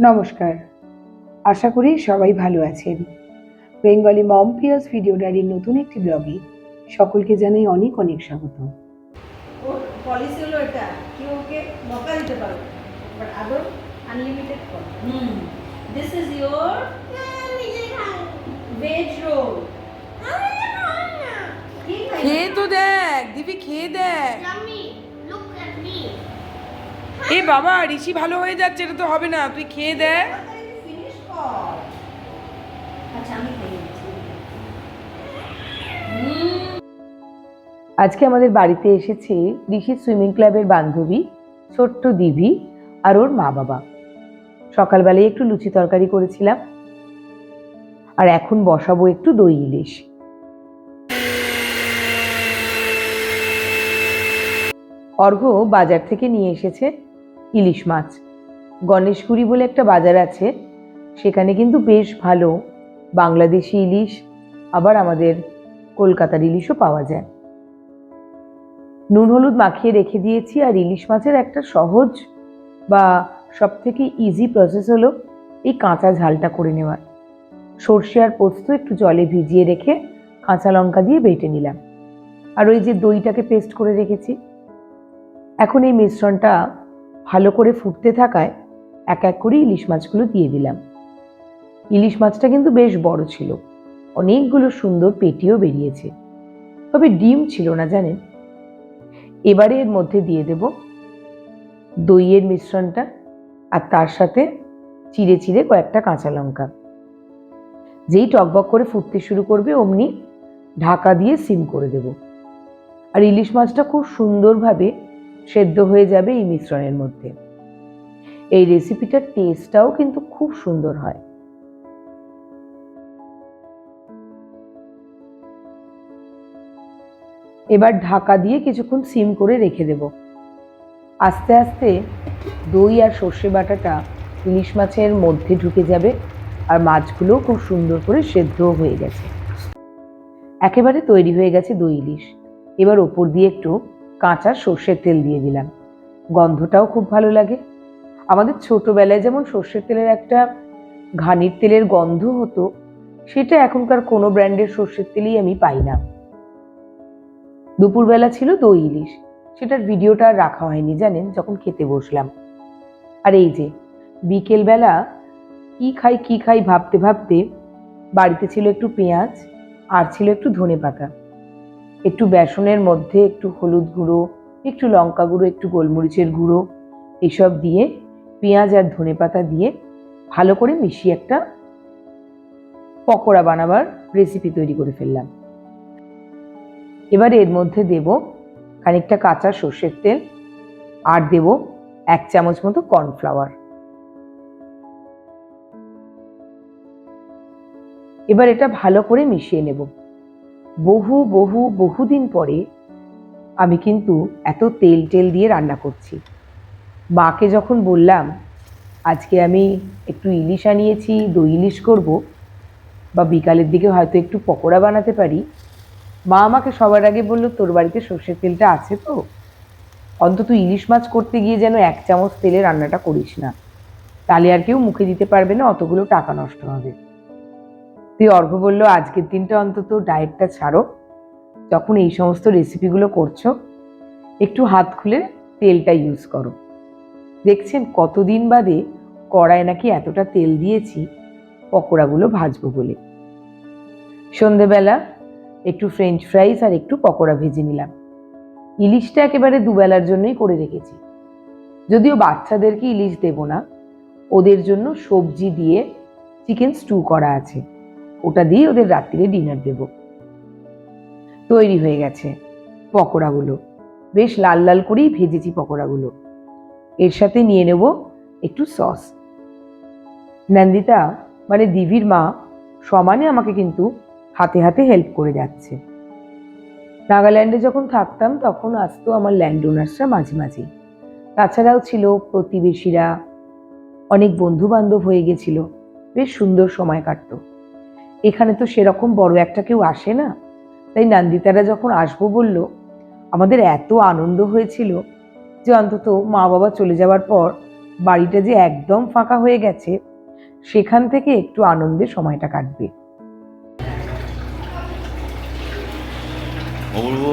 নমস্কার, আশা করি সবাই ভালো আছেন। বেঙ্গলি মম পিয়ার্স ভিডিও ডায়েরির নতুন একটি ব্লগে সকলকে জানাই অনেক অনেক স্বাগত। ওর পলিসি হলো এটা, কেউ ওকে বকা দিতে পারো, বাট আদর আনলিমিটেড করো। This is your veg role. খেয়ে তো দেখ দিবি, খেয়ে দেখ। এ বাবা, ঋষি ভালো হয়ে যাচ্ছে, এটা তো হবে না, তুই খেয়ে দেখ। ফিনিশ কর। আচ্ছা, আমি খেয়ে নিচ্ছি। আজকে আমাদের বাড়িতে এসেছে ঋষির সুইমিং ক্লাবের বান্ধবী ছোট্ট দিভি আর ওর মা বাবা। সকালবেলায় একটু লুচি তরকারি করেছিলাম, আর এখন বসাবো একটু দই ইলিশ। অর্ঘ্য বাজার থেকে নিয়ে এসেছে ইলিশ মাছ। গণেশগুড়ি বলে একটা বাজার আছে, সেখানে কিন্তু বেশ ভালো বাংলাদেশি ইলিশ, আবার আমাদের কলকাতার ইলিশও পাওয়া যায়। নুন হলুদ মাখিয়ে রেখে দিয়েছি। আর ইলিশ মাছের একটা সহজ বা সব থেকে ইজি প্রসেস হলো এই কাঁচা ঝালটা করে নেওয়ার। সর্ষে আর পোস্ত একটু জলে ভিজিয়ে রেখে কাঁচা লঙ্কা দিয়ে বেটে নিলাম, আর ওই যে দইটাকে পেস্ট করে রেখেছি। এখন এই মিশ্রণটা ভালো করে ফুটতে থাকায় এক এক করে ইলিশ মাছগুলো দিয়ে দিলাম। ইলিশ মাছটা কিন্তু বেশ বড় ছিল, অনেকগুলো সুন্দর পেটিও বেরিয়েছে, তবে ডিম ছিল না জানেন। এবারে এর মধ্যে দিয়ে দেব দইয়ের মিশ্রণটা, আর তার সাথে চিড়ে চিড়ে কয়েকটা কাঁচা লঙ্কা। যেই টকবক করে ফুটতে শুরু করবে অমনি ঢাকা দিয়ে সিম করে দেব। আর ইলিশ মাছটা খুব সুন্দরভাবে সেদ্ধ হয়ে যাবে এই মিশ্রণের মধ্যে। এই রেসিপিটার টেস্টটাও কিন্তু খুব সুন্দর হয়। এবার ঢাকা দিয়ে কিছুক্ষণ সিম করে রেখে দেব। আস্তে আস্তে দই আর সর্ষে বাটাটা ইলিশ মাছের মধ্যে ঢুকে যাবে, আর মাছগুলো খুব সুন্দর করে সেদ্ধ হয়ে গেছে। একেবারে তৈরি হয়ে গেছে দই ইলিশ। এবার ওপর দিয়ে একটু কাঁচা সর্ষের তেল দিয়ে দিলাম, গন্ধটাও খুব ভালো লাগে। আমাদের ছোটবেলায় যেমন সর্ষের তেলের একটা ঘানির তেলের গন্ধ হতো, সেটা এখনকার কোনো ব্র্যান্ডের সর্ষের তেলেই আমি পাই না। দুপুরবেলা ছিল দই ইলিশ, সেটার ভিডিওটা আর রাখা হয়নি জানেন, যখন খেতে বসলাম। আর এই যে বিকেলবেলা কি খাই ভাবতে ভাবতে বাড়িতে ছিল একটু পেঁয়াজ, আর ছিল একটু ধনেপাতা। একটু বেসনের মধ্যে একটু হলুদ গুঁড়ো, একটু লঙ্কা গুঁড়ো, একটু গোলমরিচের গুঁড়ো, এসব দিয়ে পেঁয়াজ আর ধনেপাতা দিয়ে ভালো করে মিশিয়ে একটা পকোড়া বানাবার রেসিপি তৈরি করে ফেললাম। এবার এর মধ্যে দেব খানিকটা কাঁচা সর্ষের তেল, আর দেব 1 চামচ মতো কর্নফ্লাওয়ার। এবার এটা ভালো করে মিশিয়ে নেব। বহুদিন পরে আমি কিন্তু এত তেল টেল দিয়ে রান্না করছি। মাকে যখন বললাম আজকে আমি একটু ইলিশ আনিয়েছি, দই ইলিশ করব, বা বিকালের দিকে হয়তো একটু পকোড়া বানাতে পারি, মা আমাকে সবার আগে বললো তোর বাড়িতে সর্ষের তেলটা আছে তো, অন্তত ইলিশ মাছ করতে গিয়ে যেন 1 চামচ তেলে রান্নাটা করিস না, তাহলে আর কেউ মুখে দিতে পারবে না, অতগুলো টাকা নষ্ট হবে। তুই অর্ঘ্য বলল আজকের দিনটা অন্তত ডায়েটটা ছাড়ো, যখন এই সমস্ত রেসিপিগুলো করছো একটু হাত খুলে তেলটা ইউজ করো। দেখছেন কতদিন বাদে কড়ায় নাকি এতটা তেল দিয়েছি পকোড়াগুলো ভাজবো বলে। সন্ধেবেলা একটু ফ্রেঞ্চ ফ্রাইজ আর একটু পকোড়া ভেজে নিলাম। ইলিশটা একেবারে দুবেলার জন্যই করে রেখেছি, যদিও বাচ্চাদেরকে ইলিশ দেব না, ওদের জন্য সবজি দিয়ে চিকেন স্টু করা আছে, ওটা দিয়ে ওদের রাত্রিরে ডিনার দেব। তৈরি হয়ে গেছে পকোড়াগুলো, বেশ লাল লাল করেই ভেজেছি পকোড়াগুলো। এর সাথে নিয়ে নেব একটু সস। নন্দিতা মানে দিভির মা সমানে আমাকে কিন্তু হাতে হাতে হেল্প করে যাচ্ছে। নাগাল্যান্ডে যখন থাকতাম তখন আসতো আমার ল্যান্ড ওনার্সরা মাঝে মাঝে, তাছাড়াও ছিল প্রতিবেশীরা, অনেক বন্ধু বান্ধব হয়ে গেছিল, বেশ সুন্দর সময় কাটতো। এখানে তো সেরকম বড় একটা কেউ আসে না, তাই নন্দিতারা যখন আসবো বলল আমাদের এত আনন্দ হয়েছিল যে অন্তত মা বাবা চলে যাওয়ার পর বাড়িটা যে একদম ফাঁকা হয়ে গেছে, সেখান থেকে একটু আনন্দে সময়টা কাটবে। অপূর্ব,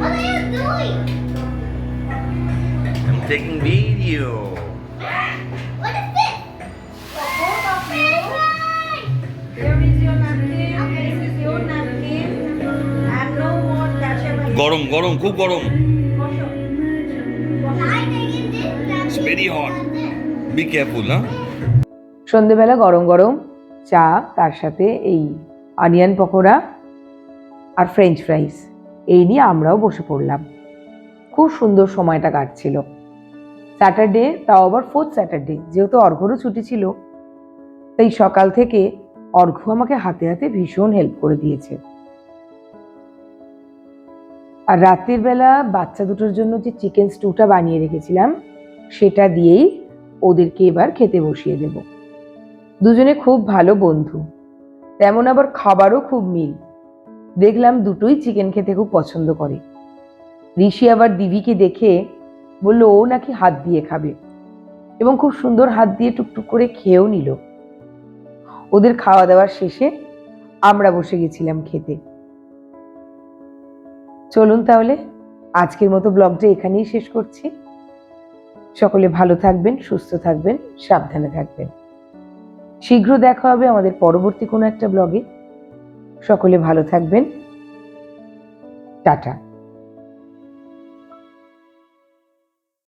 What are you doing? I'm taking video. What is this? Both of you, French here is your napkin, this is your napkin, and no more dasha bhai. গরম গরম, খুব গরম। বসো। I taking this napkin. It's very hot. Be careful, huh? সন্ধেবেলা গরম গরম চা, তার সাথে এই অনিয়ন পকোড়া আর ফ্রেঞ্চ ফ্রাইস, এই নিয়ে আমরাও বসে পড়লাম। খুব সুন্দর সময়টা কাটছিল। স্যাটারডে, তাও আবার 4th স্যাটারডে, যেহেতু অর্ঘ্যরও ছুটি ছিল, তাই সকাল থেকে অর্ঘ্য আমাকে হাতে হাতে ভীষণ হেল্প করে দিয়েছে। আর রাত্রির বেলা বাচ্চা দুটোর জন্য যে চিকেন স্টুটা বানিয়ে রেখেছিলাম, সেটা দিয়েই ওদেরকে এবার খেতে বসিয়ে দেব। দুজনে খুব ভালো বন্ধু, তেমন আবার খাবারও খুব মিল। দেখলাম দুটোই চিকেন খেতে খুব পছন্দ করে। ঋষি আবার দিভিকে দেখে বলল ও নাকি হাত দিয়ে খাবে, এবং খুব সুন্দর হাত দিয়ে টুকটুক করে খেয়েও নিল। ওদের খাওয়া দাওয়ার শেষে আমরা বসে গেছিলাম খেতে। চলুন তাহলে আজকের মতো ব্লগটা এখানেই শেষ করছি। সকলে ভালো থাকবেন, সুস্থ থাকবেন, সাবধানে থাকবেন। শীঘ্র দেখা হবে আমাদের পরবর্তী কোনো একটা ব্লগে। সকলে ভালো থাকবেন। টাটা।